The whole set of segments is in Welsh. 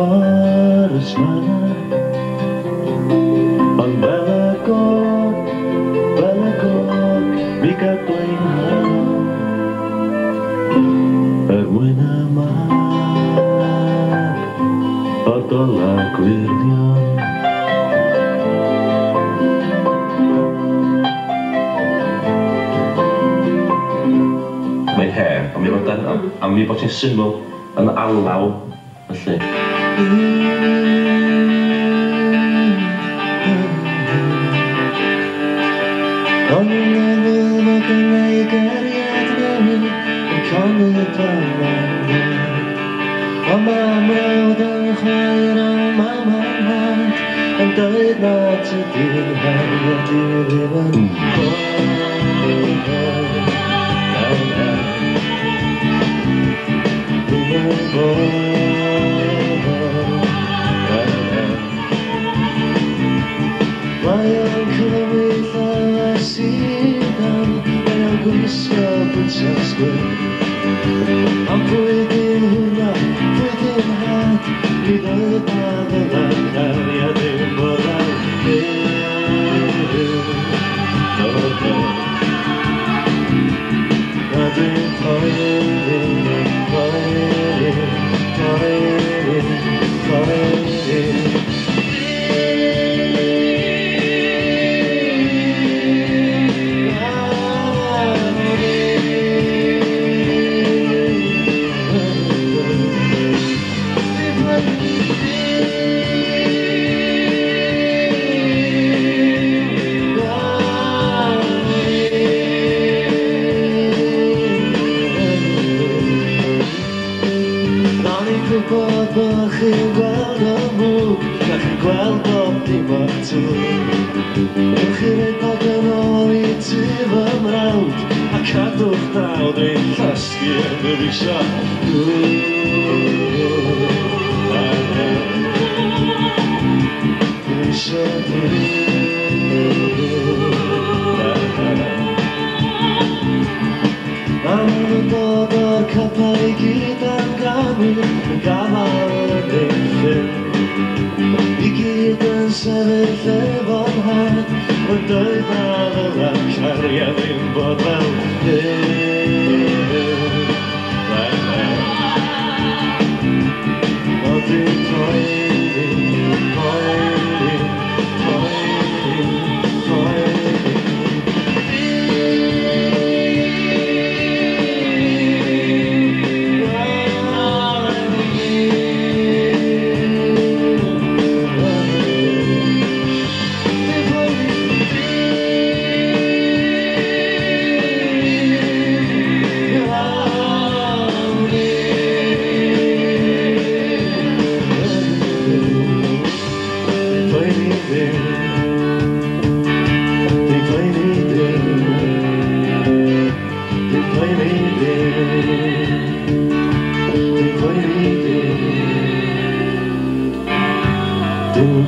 efo'r ysmana. Ond fel y god, mi gadwyn hal mwyn y mab o'r dola gwirnion. Mae'n her, ond mi bod hi'n syml yn alaw, felly. Ond yn meddwl mae gyda i gariad newydd yn canu pan. Ond mae mrawd yn chwaer a mam a'n nhad yn deud nad ydy'r nghariad i ddim yn Mae'n clywed llaw a sidan, mae'n gwisgo bwtsias gwyn. Am pwy dyn hwnna, pwy dyn nhad, mi ddod meddwl am gariad ddim bod am ddim. A dwi'n poeni. Gwybod bod chi'n gweld y mwg, na chi'n gweld bob dim o'r tŵr. Ewch i reid bod yn ôl i ti fy mrawd, a cadw'ch naw dwi'n llosgi yn y fisio. Dwi isio Am yn dod o'r capel i cyd-ganu, yn gafal yn Hefin. I gyd yn sefyll efo'r nhad, yn dweud meddwl am cariad ddim bod fel ddim. O dwi'n poeni.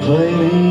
Poeni